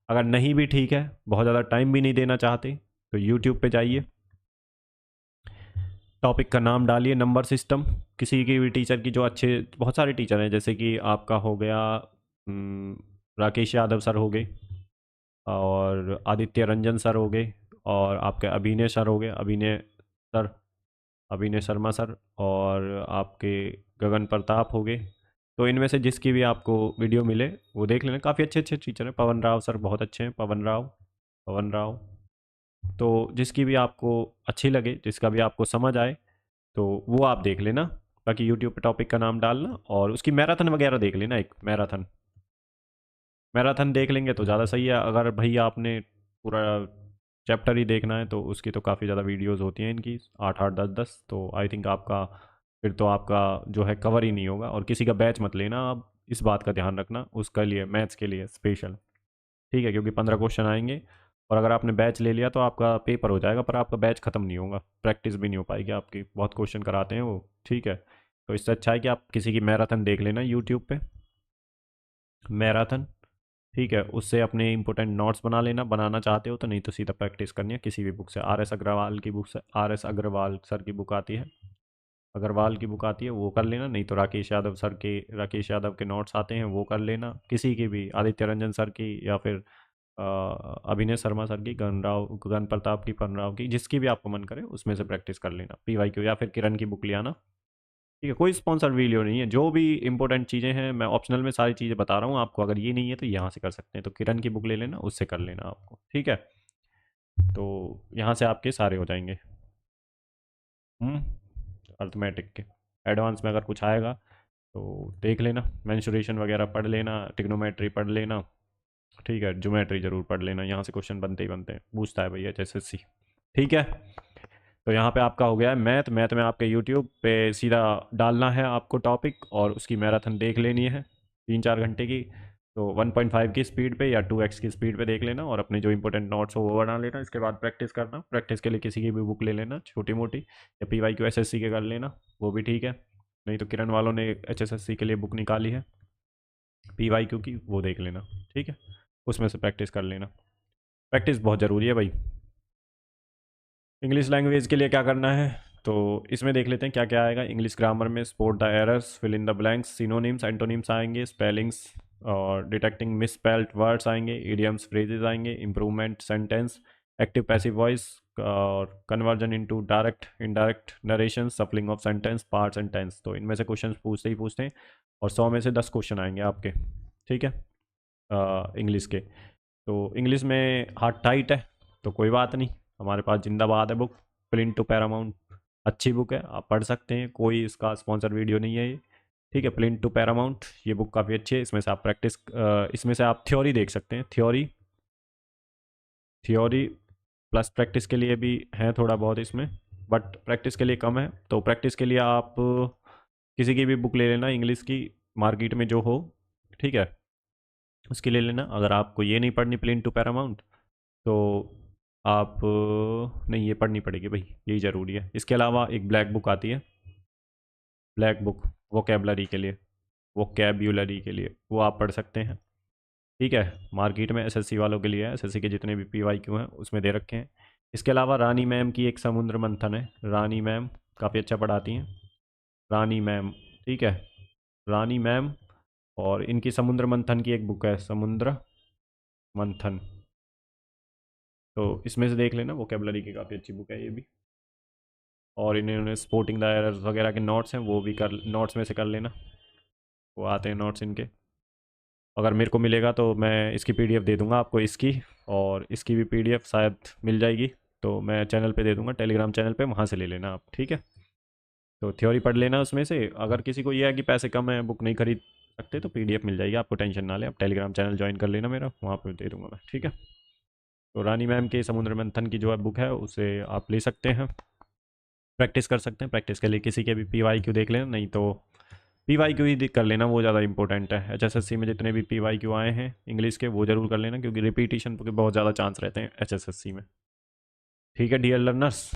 A: अगर नहीं भी ठीक है, बहुत ज़्यादा टाइम भी नहीं देना चाहते, तो यूट्यूब पे जाइए, टॉपिक का नाम डालिए, नंबर सिस्टम, किसी की भी टीचर की जो अच्छे, बहुत सारे टीचर हैं, जैसे कि आपका हो गया राकेश यादव सर हो गए, और आदित्य रंजन सर हो गए, और आपके अभिनय सर हो गए, सर अभिनय शर्मा सर, और आपके गगन प्रताप हो गए। तो इनमें से जिसकी भी आपको वीडियो मिले वो देख लेना, काफ़ी अच्छे अच्छे टीचर हैं। पवन राव सर बहुत अच्छे हैं, पवन राव। तो जिसकी भी आपको अच्छी लगे, जिसका भी आपको समझ आए, तो वो आप देख लेना। बाकी यूट्यूब पे टॉपिक का नाम डालना और उसकी मैराथन वगैरह देख लेना, एक मैराथन मैराथन देख लेंगे तो ज़्यादा सही है। अगर भाई आपने पूरा चैप्टर ही देखना है तो उसकी तो काफ़ी ज़्यादा वीडियोस होती हैं इनकी, 8 8 10 10, तो आई थिंक आपका फिर तो आपका जो है कवर ही नहीं होगा। और किसी का बैच मत लेना आप, इस बात का ध्यान रखना, उसके लिए मैथ्स के लिए स्पेशल, ठीक है, क्योंकि 15 क्वेश्चन आएंगे। और अगर आपने बैच ले लिया तो आपका पेपर हो जाएगा, पर आपका बैच ख़त्म नहीं होगा, प्रैक्टिस भी नहीं हो पाएगी आपकी, बहुत क्वेश्चन कराते हैं वो, ठीक है। तो इससे अच्छा है कि आप किसी की मैराथन देख लेना यूट्यूब पे, मैराथन, ठीक है। उससे अपने इंपॉर्टेंट नोट्स बना लेना, बनाना चाहते हो तो, नहीं तो सीधा प्रैक्टिस करनी है किसी भी बुक से। आर एस अग्रवाल की बुक से, आर एस अग्रवाल सर की बुक आती है, अग्रवाल की बुक आती है, वो कर लेना। नहीं तो राकेश यादव के नोट्स आते हैं, वो कर लेना। किसी की भी, आदित्य रंजन सर की, या फिर अभिनय शर्मा सर की, गगन प्रताप की, पवन राव की, जिसकी भी आपको मन करे उसमें से प्रैक्टिस कर लेना। PYQ या फिर किरण की बुक ले आना, ठीक है। कोई स्पॉन्सर वीडियो नहीं है, जो भी इंपॉर्टेंट चीज़ें हैं मैं ऑप्शनल में सारी चीज़ें बता रहा हूँ आपको। अगर ये नहीं है तो यहाँ से कर सकते हैं, तो किरण की बुक ले लेना, उससे कर लेना आपको, ठीक है। तो यहाँ से आपके सारे हो जाएंगे। अर्थमेटिक के एडवांस में अगर कुछ आएगा तो देख लेना, मेंसुरेशन वगैरह पढ़ लेना, ट्रिग्नोमेट्री पढ़ लेना, ठीक है। ज्योमेट्री जरूर पढ़ लेना, यहाँ से क्वेश्चन बनते ही बनते हैं, पूछता है भैया HSSC, ठीक है। तो यहाँ पे आपका हो गया है मैथ। मैथ में आपके यूट्यूब पे सीधा डालना है आपको टॉपिक, और उसकी मैराथन देख लेनी है 3 4 घंटे की। तो 1.5 की स्पीड पे या 2x की स्पीड पे देख लेना, और अपने जो इंपॉर्टेंट नोट्स हो वो बना लेना। इसके बाद प्रैक्टिस करना, प्रैक्टिस के लिए किसी की भी बुक ले लेना छोटी मोटी, या PYQ SSC के कर लेना, वो भी ठीक है। नहीं तो किरण वालों ने HSSC के लिए बुक निकाली है PYQ की, वो देख लेना, ठीक है। उसमें से प्रैक्टिस कर लेना, प्रैक्टिस बहुत ज़रूरी है भाई। इंग्लिश लैंग्वेज के लिए क्या करना है, तो इसमें देख लेते हैं क्या क्या आएगा। इंग्लिश ग्रामर में spot the errors, fill in the blanks, synonyms antonyms आएंगे, स्पेलिंग्स और डिटेक्टिंग मिसस्पेल्ड वर्ड्स आएंगे, इडियम्स फ्रेजेस आएंगे, improvement sentence, active passive voice, और conversion into direct indirect narration, shuffling of sentence, parts and tense. तो इनमें से question पूछते ही पूछते हैं, और 100 में से 10 क्वेश्चन आएंगे आपके, ठीक है, इंग्लिश के। तो इंग्लिश में हाथ टाइट है तो कोई बात नहीं, हमारे पास जिंदाबाद है बुक, प्रिंट टू पैरामाउंट, अच्छी बुक है, आप पढ़ सकते हैं, कोई इसका स्पॉन्सर वीडियो नहीं है ये, ठीक है। प्रिंट टू पैरामाउंट, ये बुक काफ़ी अच्छी है। इसमें से आप इसमें से आप थ्योरी देख सकते हैं, थ्योरी प्लस प्रैक्टिस के लिए भी है थोड़ा बहुत इसमें, बट प्रैक्टिस के लिए कम है। तो प्रैक्टिस के लिए आप किसी की भी बुक ले लेना इंग्लिश की, मार्केट में जो हो, ठीक है, उसकी ले लेना। अगर आपको ये नहीं पढ़नी प्लेन टू पैरामाउंट, तो आप नहीं, ये पढ़नी पड़ेगी भाई, यही ज़रूरी है। इसके अलावा एक ब्लैक बुक आती है, ब्लैक बुक वोकेबुलरी के लिए वो आप पढ़ सकते हैं, ठीक है। मार्केट में SSC वालों के लिए है, SSC के जितने भी PYQ हैं उसमें दे रखे हैं। इसके अलावा रानी मैम की एक समुद्र मंथन है, रानी मैम काफ़ी अच्छा पढ़ाती हैं, रानी मैम, ठीक है, रानी मैम। और इनकी समुद्र मंथन की एक बुक है, समुद्र मंथन, तो इसमें से देख लेना, वोकेबलरी की काफ़ी अच्छी बुक है ये भी। और इन्होंने स्पोर्टिंग द एरर्स वगैरह के नोट्स हैं, वो भी कर, नोट्स में से कर लेना, वो आते हैं नोट्स इनके। अगर मेरे को मिलेगा तो मैं इसकी PDF दे दूंगा आपको इसकी, और इसकी भी PDF शायद मिल जाएगी, तो मैं चैनल पे दे दूंगा, टेलीग्राम चैनल पे, वहाँ से ले लेना आप, ठीक है। तो थ्योरी पढ़ लेना उसमें से। अगर किसी को ये है कि पैसे कम है, बुक नहीं खरीद सकते, तो PDF मिल जाएगी आपको, टेंशन ना लें। आप टेलीग्राम चैनल ज्वाइन कर लेना मेरा, वहाँ पर दे दूंगा मैं, ठीक है। तो रानी मैम के समुद्र मंथन की जो है बुक है, उसे आप ले सकते हैं, प्रैक्टिस कर सकते हैं। प्रैक्टिस के लिए किसी के भी PYQ देख लेना, नहीं तो PYQ ही कर लेना, वो ज़्यादा इंपॉर्टेंट है। HSSC में जितने भी PYQ आए हैं इंग्लिश के, वो जरूर कर लेना, क्योंकि रिपीटिशन के बहुत ज़्यादा चांस रहते हैं HSSC में, ठीक है डियर लर्नर्स।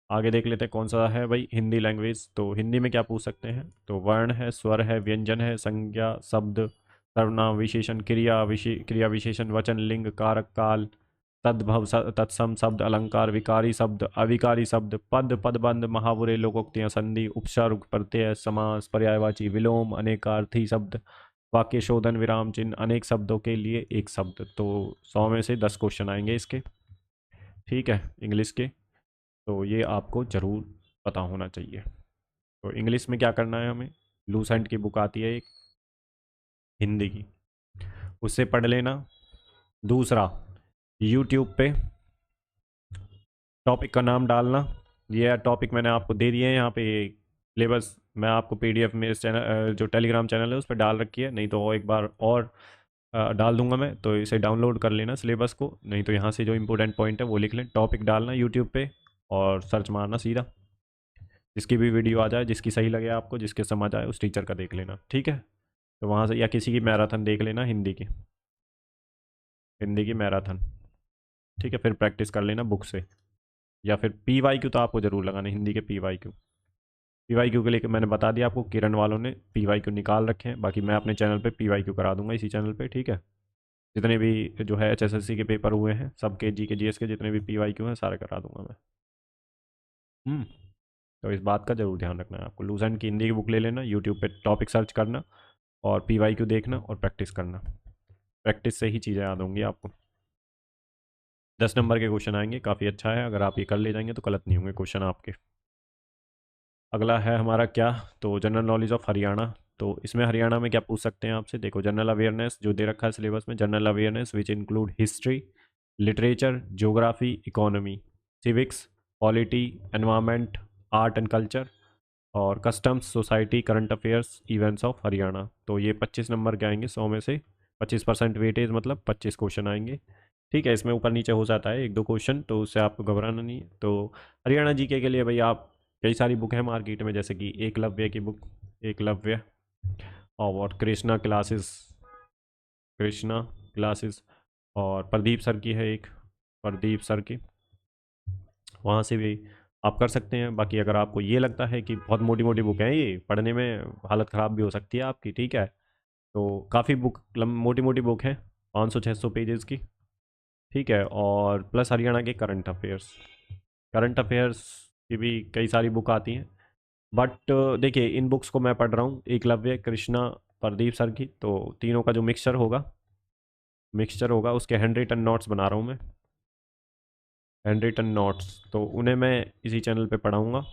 A: आगे देख लेते हैं कौन सा है भाई, हिंदी लैंग्वेज। तो हिंदी में क्या पूछ सकते हैं, तो वर्ण है, स्वर है, व्यंजन है, संज्ञा, शब्द, सर्वनाम, विशेषण, क्रिया विशेषण, वचन, लिंग, कारक, काल, तद्भव तत्सम शब्द, अलंकार, विकारी शब्द, अविकारी शब्द, पद, पदबंध, महावरे, लोकोक्तियां, संधि, उपसर्ग, प्रत्यय, समास, पर्यायवाची, विलोम, अनेकार्थी शब्द, वाक्य शोधन, विराम चिन्ह, अनेक शब्दों के लिए एक शब्द। तो 100 में से 10 क्वेश्चन आएंगे इसके, ठीक है, इंग्लिश के। तो ये आपको ज़रूर पता होना चाहिए। तो इंग्लिश में क्या करना है हमें, लूसेंट की बुक आती है एक हिंदी की, उससे पढ़ लेना। दूसरा, यूट्यूब पे टॉपिक का नाम डालना, ये टॉपिक मैंने आपको दे दिए हैं यहाँ पे, सिलेबस मैं आपको पीडीएफ में इस चैनल जो टेलीग्राम चैनल है उस पर डाल रखी है, नहीं तो एक बार और डाल दूंगा मैं, तो इसे डाउनलोड कर लेना सिलेबस को, नहीं तो यहाँ से जो इंपॉर्टेंट पॉइंट है वो लिख लें। टॉपिक डालना यूट्यूब पे और सर्च मारना सीधा, जिसकी भी वीडियो आ जाए, जिसकी सही लगे आपको, जिसके समझ आए उस टीचर का देख लेना, ठीक है। तो वहाँ से या किसी की मैराथन देख लेना हिंदी की, हिंदी की मैराथन, ठीक है। फिर प्रैक्टिस कर लेना बुक से, या फिर पीवाईक्यू तो आपको ज़रूर लगाना, हिंदी के पीवाईक्यू। पीवाईक्यू के लिए मैंने बता दिया आपको, किरण वालों ने पीवाईक्यू निकाल रखे हैं, बाकी मैं अपने चैनल पे पीवाईक्यू करा दूंगा, इसी चैनल पे, ठीक है। जितने भी जो है एचएसएससी के पेपर हुए हैं, सबके जी के जीएस के जितने भी पीवाईक्यू हैं सारे करा दूंगा मैं। तो इस बात का ज़रूर ध्यान रखना है आपको। लूसेंट की हिंदी की बुक ले लेना, यूट्यूब पे टॉपिक सर्च करना और पीवाईक्यू देखना और प्रैक्टिस करना, प्रैक्टिस से ही चीज़ें याद होंगी आपको। 10 नंबर के क्वेश्चन आएंगे, काफ़ी अच्छा है, अगर आप ये कर ले जाएंगे तो गलत नहीं होंगे क्वेश्चन आपके। अगला है हमारा क्या, तो जनरल नॉलेज ऑफ हरियाणा। तो इसमें हरियाणा में क्या पूछ सकते हैं आपसे, देखो जनरल अवेयरनेस जो दे रखा है सिलेबस में, general awareness which include history, literature, geography, economy, civics, polity, environment, art and culture, और customs, society, current affairs, events of Haryana. तो ये 25 नंबर के आएंगे 100 में से, 25% वेटेज मतलब 25 क्वेश्चन आएंगे, ठीक है। इसमें ऊपर नीचे हो जाता है एक दो क्वेश्चन, तो उससे आपको घबराना नहीं है। तो हरियाणा जीके के लिए भाई आप, कई सारी बुक है मार्केट में, जैसे कि एकलव्य की बुक, एकलव्य, और कृष्णा क्लासेस, कृष्णा क्लासेस, और प्रदीप सर की है एक, प्रदीप सर की, वहाँ से भी आप कर सकते हैं। बाकी अगर आपको ये लगता है कि बहुत मोटी मोटी बुक है, ये पढ़ने में हालत ख़राब भी हो सकती है आपकी, ठीक है, तो काफ़ी बुक मोटी मोटी बुक है, 500-600 पेजेस की, ठीक है। और प्लस हरियाणा के करंट अफेयर्स, करंट अफेयर्स की भी कई सारी बुक आती हैं। बट देखिए इन बुक्स को मैं पढ़ रहा हूँ, एकलव्य, कृष्णा, प्रदीप सर की, तो तीनों का जो मिक्सचर होगा उसके हैंड रिटन नोट्स बना रहा हूँ मैं, हैंड रिटन नोट्स, तो उन्हें मैं इसी चैनल पे पढ़ाऊँगा,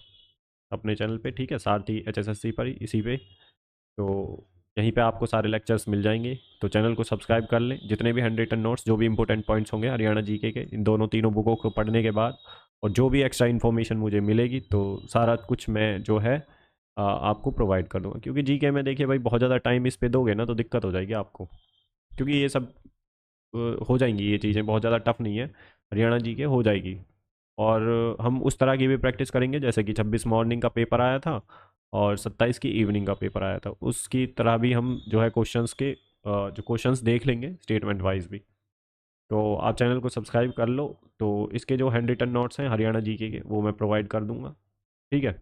A: अपने चैनल पे, ठीक है, सारथी एचएसएससी पर ही, इसी पे। तो यहीं पे आपको सारे लेक्चर्स मिल जाएंगे, तो चैनल को सब्सक्राइब कर लें। जितने भी हैंड रिटन नोट्स, जो भी इंपॉर्टेंट पॉइंट्स होंगे हरियाणा जीके के, इन दोनों तीनों बुकों को पढ़ने के बाद, और जो भी एक्स्ट्रा इन्फॉर्मेशन मुझे मिलेगी, तो सारा कुछ मैं जो है आपको प्रोवाइड कर दूंगा। क्योंकि जीके में देखिए भाई बहुत ज़्यादा टाइम इस पे दोगे ना तो दिक्कत हो जाएगी आपको, क्योंकि ये सब हो जाएंगी, ये चीज़ें बहुत ज़्यादा टफ नहीं है, हरियाणा जीके हो जाएगी। और हम उस तरह की भी प्रैक्टिस करेंगे, जैसे कि 26 मॉर्निंग का पेपर आया था और 27 की इवनिंग का पेपर आया था, उसकी तरह भी हम जो है क्वेश्चंस के जो क्वेश्चंस देख लेंगे स्टेटमेंट वाइज भी। तो आप चैनल को सब्सक्राइब कर लो, तो इसके जो हैंड रिटन नोट्स हैं हरियाणा जीके के वो मैं प्रोवाइड कर दूंगा, ठीक है।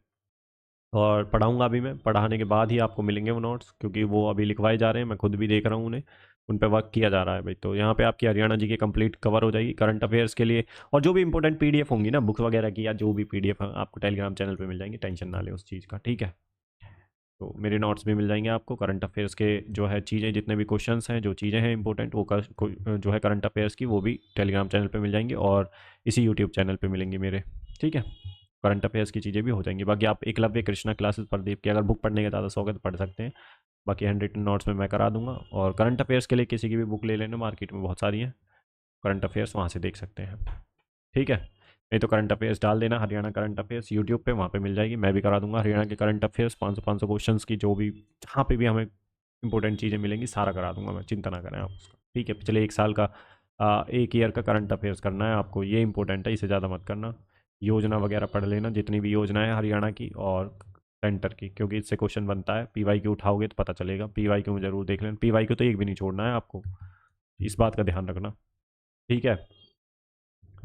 A: और पढ़ाऊंगा भी मैं, पढ़ाने के बाद ही आपको मिलेंगे वो नोट्स, क्योंकि वो अभी लिखवाए जा रहे हैं, मैं खुद भी देख रहा हूँ उन्हें, उन पे वर्क किया जा रहा है भाई। तो यहाँ पे आपकी हरियाणा जी के कंप्लीट कवर हो जाएगी करंट अफेयर्स के लिए, और जो भी इंपॉर्टेंट पीडीएफ होंगी ना बुक्स वगैरह की, या जो भी पीडीएफ आपको टेलीग्राम चैनल पे मिल जाएंगे, टेंशन ना लें उस चीज़ का, ठीक है। तो मेरे नोट्स भी मिल जाएंगे आपको, करंट अफेयर्स के जो है चीज़ें, जितने भी क्वेश्चंस हैं, जो चीज़ें हैं इंपॉर्टेंट, वो जो है करंट अफेयर्स की, वो भी टेलीग्राम चैनल पे मिल जाएंगी और इसी यूट्यूब चैनल पे मिलेंगी मेरे, ठीक है। करंट अफेयर्स की चीज़ें भी हो जाएंगी। बाकी आप एकलव्य, कृष्णा क्लासेस, प्रदीप की अगर बुक पढ़ने का ज़्यादा शौक है तो पढ़ सकते हैं, बाकी हैंड रिटन नोट्स में मैं करा दूंगा। और करंट अफेयर्स के लिए किसी की भी बुक ले लेना, मार्केट में बहुत सारी हैं करंट अफेयर्स, वहाँ से देख सकते हैं, ठीक है। नहीं तो करंट अफेयर्स डाल देना, हरियाणा करंट अफेयर्स यूट्यूब पे, वहाँ पे मिल जाएगी, मैं भी करा दूंगा हरियाणा के करंट अफेयर्स, 500 क्वेश्चन की, जो भी जहाँ पे भी हमें इंपॉर्टेंट चीज़ें मिलेंगी सारा करा दूंगा मैं, चिंता ना करें आप उसका, ठीक है। पिछले एक साल का, एक ईयर का करंट अफेयर्स करना है आपको, ये इंपॉर्टेंट है, इससे ज़्यादा मत करना। योजना वगैरह पढ़ लेना, जितनी भी योजना है हरियाणा की और सेंटर की, क्योंकि इससे क्वेश्चन बनता है, पी वाई क्यू उठाओगे तो पता चलेगा, पी वाई क्यू में जरूर देख लेना, पी वाई क्यू तो एक भी नहीं छोड़ना है आपको, इस बात का ध्यान रखना, ठीक है।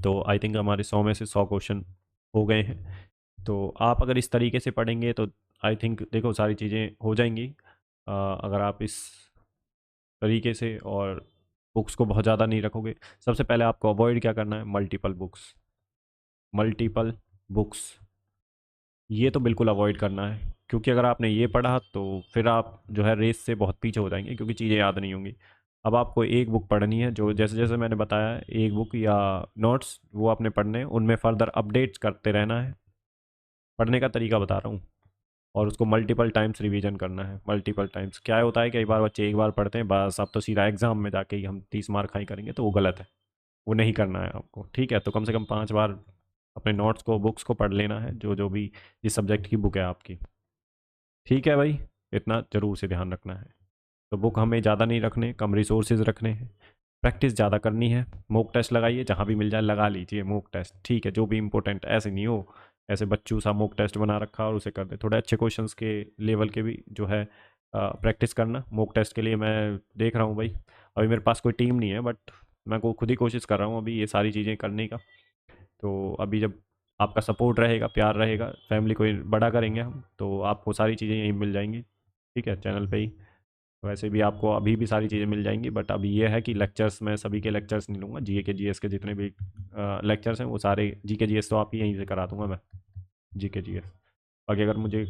A: तो आई थिंक हमारे 100 में से 100 क्वेश्चन हो गए हैं। तो आप अगर इस तरीके से पढ़ेंगे तो आई थिंक देखो सारी चीज़ें हो जाएंगी, अगर आप इस तरीके से और बुक्स को बहुत ज़्यादा नहीं रखोगे। सबसे पहले आपको अवॉइड क्या करना है, मल्टीपल बुक्स। मल्टीपल बुक्स ये तो बिल्कुल अवॉइड करना है, क्योंकि अगर आपने ये पढ़ा तो फिर आप जो है रेस से बहुत पीछे हो जाएंगे, क्योंकि चीज़ें याद नहीं होंगी। अब आपको एक बुक पढ़नी है, जो जैसे जैसे मैंने बताया है, एक बुक या नोट्स वो आपने पढ़ने हैं, उनमें फर्दर अपडेट्स करते रहना है। पढ़ने का तरीका बता रहा हूँ। और उसको मल्टीपल टाइम्स रिवीजन करना है। मल्टीपल टाइम्स क्या होता है, कई बार बच्चे एक बार पढ़ते हैं बस, अब तो सीधा एग्जाम में जाके ही हम 30 मार्क हाई करेंगे, तो वो गलत है। वो नहीं करना है आपको, ठीक है। तो कम से कम 5 बार अपने नोट्स को, बुक्स को पढ़ लेना है, जो जो भी जिस सब्जेक्ट की बुक है आपकी, ठीक है भाई। इतना ज़रूर से ध्यान रखना है। तो बुक हमें ज़्यादा नहीं रखने, कम रिसोर्सेज रखने हैं। प्रैक्टिस ज़्यादा करनी है। मॉक टेस्ट लगाइए, जहाँ भी मिल जाए लगा लीजिए मॉक टेस्ट, ठीक है। जो भी इंपॉर्टेंट, ऐसे नहीं हो ऐसे बच्चों सा मॉक टेस्ट बना रखा और उसे कर दे। थोड़े अच्छे क्वेश्चंस के लेवल के भी जो है प्रैक्टिस करना। मॉक टेस्ट के लिए मैं देख रहा हूँ भाई, अभी मेरे पास कोई टीम नहीं है, बट मैं को खुद ही कोशिश कर रहा हूँ अभी ये सारी चीज़ें करने का। तो अभी जब आपका सपोर्ट रहेगा, प्यार रहेगा, फैमिली को बड़ा करेंगे हम, तो आपको सारी चीज़ें यहीं मिल जाएंगी, ठीक है, चैनल पे ही। वैसे भी आपको अभी भी सारी चीज़ें मिल जाएंगी, बट अभी ये है कि लेक्चर्स, मैं सभी के लेक्चर्स नहीं लूँगा। जीए के जीएस के जितने भी लेक्चर्स हैं वो सारे, जी के जीएस तो आप ही यहीं से करा दूंगा मैं, जी के जीएस। बाकी अगर मुझे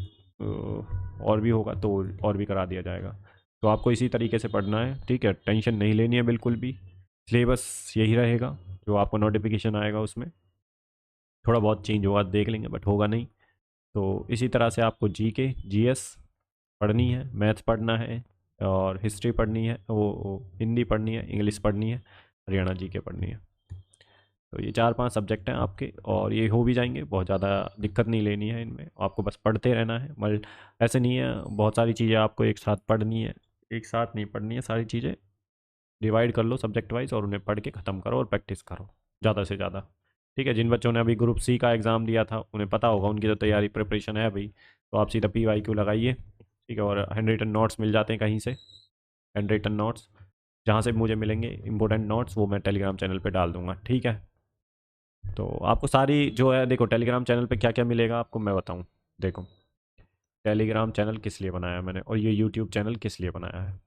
A: और भी होगा तो और भी करा दिया जाएगा। तो आपको इसी तरीके से पढ़ना है, ठीक है। टेंशन नहीं लेनी है बिल्कुल भी। सिलेबस यही रहेगा, जो आपको नोटिफिकेशन आएगा उसमें थोड़ा बहुत चेंज होगा देख लेंगे, बट होगा नहीं। तो इसी तरह से आपको जी के जीएस पढ़नी है, मैथ्स पढ़ना है, और हिस्ट्री पढ़नी है, वो हिंदी पढ़नी है, इंग्लिश पढ़नी है, हरियाणा जी के पढ़नी है। तो ये 4-5 सब्जेक्ट हैं आपके, और ये हो भी जाएंगे। बहुत ज़्यादा दिक्कत नहीं लेनी है इनमें, आपको बस पढ़ते रहना है। ऐसे नहीं है बहुत सारी चीज़ें आपको एक साथ पढ़नी है, एक साथ नहीं पढ़नी है सारी चीज़ें। डिवाइड कर लो सब्जेक्ट वाइज और उन्हें पढ़ के ख़त्म करो और प्रैक्टिस करो ज़्यादा से ज़्यादा, ठीक है। जिन बच्चों ने अभी ग्रुप सी का एग्ज़ाम दिया था उन्हें पता होगा, उनकी तो तैयारी प्रिपरेशन है भाई। तो आप सीधा PYQ लगाइए, ठीक है। और हैंड रिटन नोट्स मिल जाते हैं कहीं से, हैंड रिटन नोट्स जहाँ से भी मुझे मिलेंगे इंपॉर्टेंट नोट्स, वो मैं टेलीग्राम चैनल पे डाल दूंगा, ठीक है। तो आपको सारी जो है, देखो टेलीग्राम चैनल पे क्या क्या मिलेगा आपको मैं बताऊँ। देखो, टेलीग्राम चैनल किस लिए बनाया मैंने, और ये यूट्यूब चैनल किस लिए बनाया है।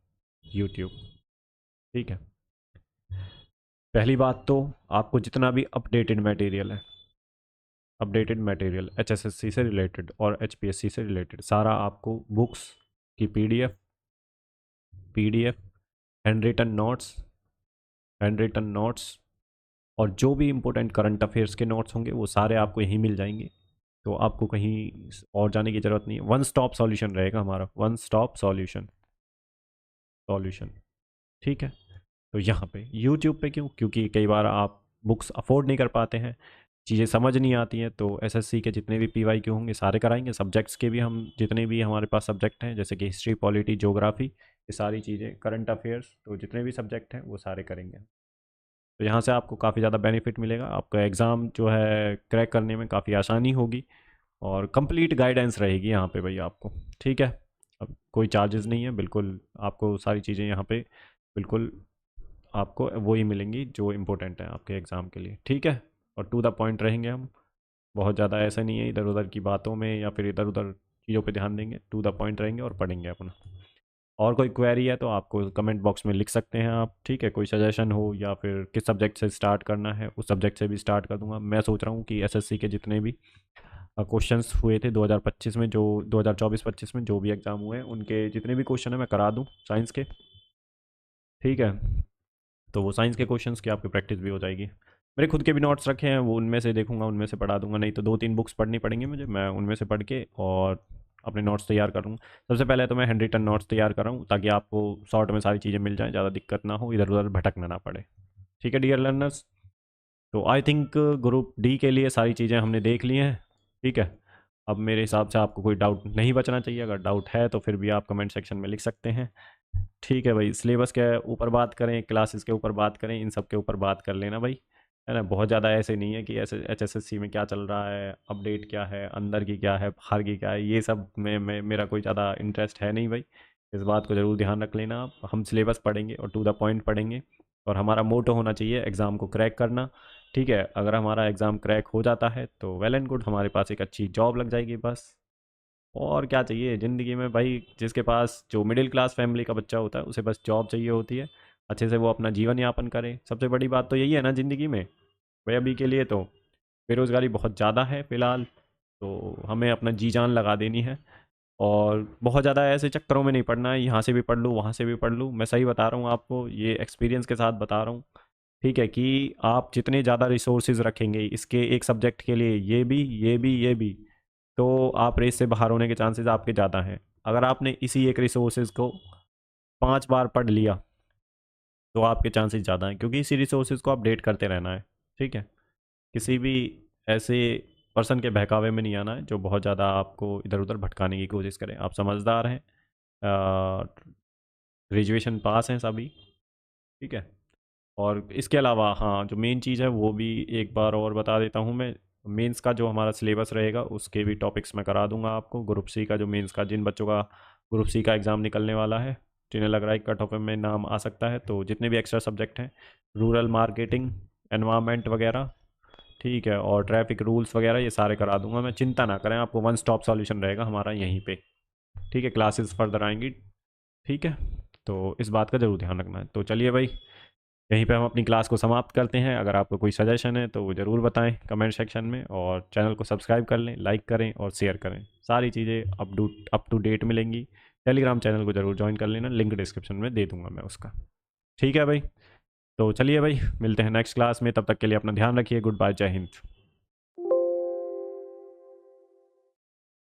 A: यूट्यूब, ठीक है। पहली बात तो आपको जितना भी अपडेटेड मटेरियल है, अपडेटेड मटेरियल HSSC से रिलेटेड और HPSC से रिलेटेड, सारा आपको बुक्स की PDF, hand written notes, hand written notes, और जो भी इंपॉर्टेंट करंट अफेयर्स के नोट्स होंगे वो सारे आपको यहीं मिल जाएंगे। तो आपको कहीं और जाने की ज़रूरत नहीं है। वन स्टॉप सॉल्यूशन रहेगा हमारा, वन स्टॉप सॉल्यूशन, सॉल्यूशन, ठीक है। तो यहाँ पे यूट्यूब पे क्यों, क्योंकि कई बार आप बुक्स अफोर्ड नहीं कर पाते हैं, चीज़ें समझ नहीं आती हैं, तो एसएससी के जितने भी PYQ होंगे सारे कराएंगे। सब्जेक्ट्स के भी हम जितने भी हमारे पास सब्जेक्ट हैं, जैसे कि हिस्ट्री, पॉलिटी, ज्योग्राफी, ये सारी चीज़ें, करंट अफेयर्स, तो जितने भी सब्जेक्ट हैं वो सारे करेंगे। तो यहाँ से आपको काफ़ी ज़्यादा बेनिफिट मिलेगा, आपका एग्ज़ाम जो है क्रैक करने में काफ़ी आसानी होगी, और कंप्लीट गाइडेंस रहेगी यहाँ पे भाई आपको, ठीक है। अब कोई चार्जेस नहीं है, बिल्कुल आपको सारी चीज़ें यहाँ पे बिल्कुल आपको वही मिलेंगी जो इम्पोर्टेंट है आपके एग्ज़ाम के लिए, ठीक है। और टू द पॉइंट रहेंगे हम, बहुत ज़्यादा ऐसा नहीं है इधर उधर की बातों में या फिर इधर उधर चीज़ों पे ध्यान देंगे, टू द पॉइंट रहेंगे और पढ़ेंगे अपना। और कोई क्वेरी है तो आपको कमेंट बॉक्स में लिख सकते हैं आप, ठीक है। कोई सजेशन हो या फिर किस सब्जेक्ट से स्टार्ट करना है, उस सब्जेक्ट से भी स्टार्ट कर दूंगा। मैं सोच रहा हूँ कि एसएससी के जितने भी क्वेश्चंस हुए थे 2025 में, जो 2024-25 में जो भी एग्ज़ाम हुए हैं, उनके जितने भी क्वेश्चन है मैं करा दूँ साइंस के, ठीक है। तो वो साइंस के क्वेश्चंस की आपकी प्रैक्टिस भी हो जाएगी। मेरे खुद के भी नोट्स रखे हैं, वो उनमें से देखूंगा, उनमें से पढ़ा दूंगा। नहीं तो 2-3 बुक्स पढ़नी पड़ेंगी मुझे, मैं उनमें से पढ़ के और अपने नोट्स तैयार करूँगा। सबसे पहले तो मैं हैंड रिटन नोट्स तैयार कर रहा हूँ, ताकि आपको शॉर्ट में सारी चीज़ें मिल जाएँ, ज़्यादा दिक्कत ना हो, इधर उधर भटकना ना पड़े, ठीक है डियर लर्नर्स। तो आई थिंक ग्रुप डी के लिए सारी चीज़ें हमने देख ली हैं, ठीक है। अब मेरे हिसाब से आपको कोई डाउट नहीं बचना चाहिए। अगर डाउट है तो फिर भी आप कमेंट सेक्शन में लिख सकते हैं, ठीक है भाई। सिलेबस के ऊपर बात करें, क्लासेस के ऊपर बात करें, इन सब के ऊपर बात कर लेना भाई, है ना। बहुत ज़्यादा ऐसे नहीं है कि ऐसे HSSC में क्या चल रहा है, अपडेट क्या है, अंदर की क्या है, बाहर की क्या है, ये सब में मेरा कोई ज़्यादा इंटरेस्ट है नहीं भाई। इस बात को ज़रूर ध्यान रख लेना आप। हम सिलेबस पढ़ेंगे और टू द पॉइंट पढ़ेंगे, और हमारा मोटो होना चाहिए एग्ज़ाम को क्रैक करना, ठीक है। अगर हमारा एग्ज़ाम क्रैक हो जाता है तो वेल एंड गुड, हमारे पास एक अच्छी जॉब लग जाएगी बस। और क्या चाहिए ज़िंदगी में भाई, जिसके पास, जो मिडिल क्लास फैमिली का बच्चा होता है उसे बस जॉब चाहिए होती है। अच्छे से वो अपना जीवन यापन करें। सबसे बड़ी बात तो यही है ना ज़िंदगी में भाई। अभी के लिए तो बेरोज़गारी बहुत ज़्यादा है फ़िलहाल, तो हमें अपना जी जान लगा देनी है और बहुत ज़्यादा ऐसे चक्करों में नहीं पड़ना है, यहाँ से भी पढ़ लूँ वहाँ से भी पढ़ लूँ। मैं सही बता रहा हूँ आपको, ये एक्सपीरियंस के साथ बता रहा हूँ। ठीक है कि आप जितने ज़्यादा रिसोर्सेज रखेंगे इसके एक सब्जेक्ट के लिए, ये भी, तो आप रेस से बाहर होने के चांसेस आपके ज़्यादा हैं। अगर आपने इसी एक रिसोर्सेज को 5 बार पढ़ लिया तो आपके चांसेस ज़्यादा हैं, क्योंकि इसी रिसोर्सेज को अपडेट करते रहना है। ठीक है, किसी भी ऐसे पर्सन के बहकावे में नहीं आना है जो बहुत ज़्यादा आपको इधर उधर भटकाने की कोशिश करे। आप समझदार हैं, ग्रेजुएशन पास हैं सभी। ठीक है, और इसके अलावा हाँ, जो मेन चीज़ है वो भी एक बार और बता देता हूँ मैं। मेंस का जो हमारा सिलेबस रहेगा उसके भी टॉपिक्स मैं करा दूंगा आपको। ग्रुप सी का जो मेंस का, जिन बच्चों का ग्रुप सी का एग्ज़ाम निकलने वाला है, जिन्हें लग रहा है कट ऑफ में नाम आ सकता है, तो जितने भी एक्स्ट्रा सब्जेक्ट हैं, रूरल मार्केटिंग, एनवायरनमेंट वगैरह, ठीक है, और ट्रैफिक रूल्स वगैरह, ये सारे करा दूंगा मैं। चिंता ना करें, आपको वन स्टॉप सॉल्यूशन रहेगा हमारा यहीं पे। ठीक है, क्लासेस फर्दर आएंगी। ठीक है, तो इस बात का ज़रूर ध्यान रखना है। तो चलिए भाई, यहीं पे हम अपनी क्लास को समाप्त करते हैं। अगर आपको कोई सजेशन है तो वो ज़रूर बताएं कमेंट सेक्शन में, और चैनल को सब्सक्राइब कर लें, लाइक करें और शेयर करें। सारी चीज़ें अप टू डेट मिलेंगी। टेलीग्राम चैनल को ज़रूर ज्वाइन कर लेना, लिंक डिस्क्रिप्शन में दे दूंगा मैं उसका। ठीक है भाई, तो चलिए भाई, मिलते हैं नेक्स्ट क्लास में। तब तक के लिए अपना ध्यान रखिए। गुड बाय, जय हिंद।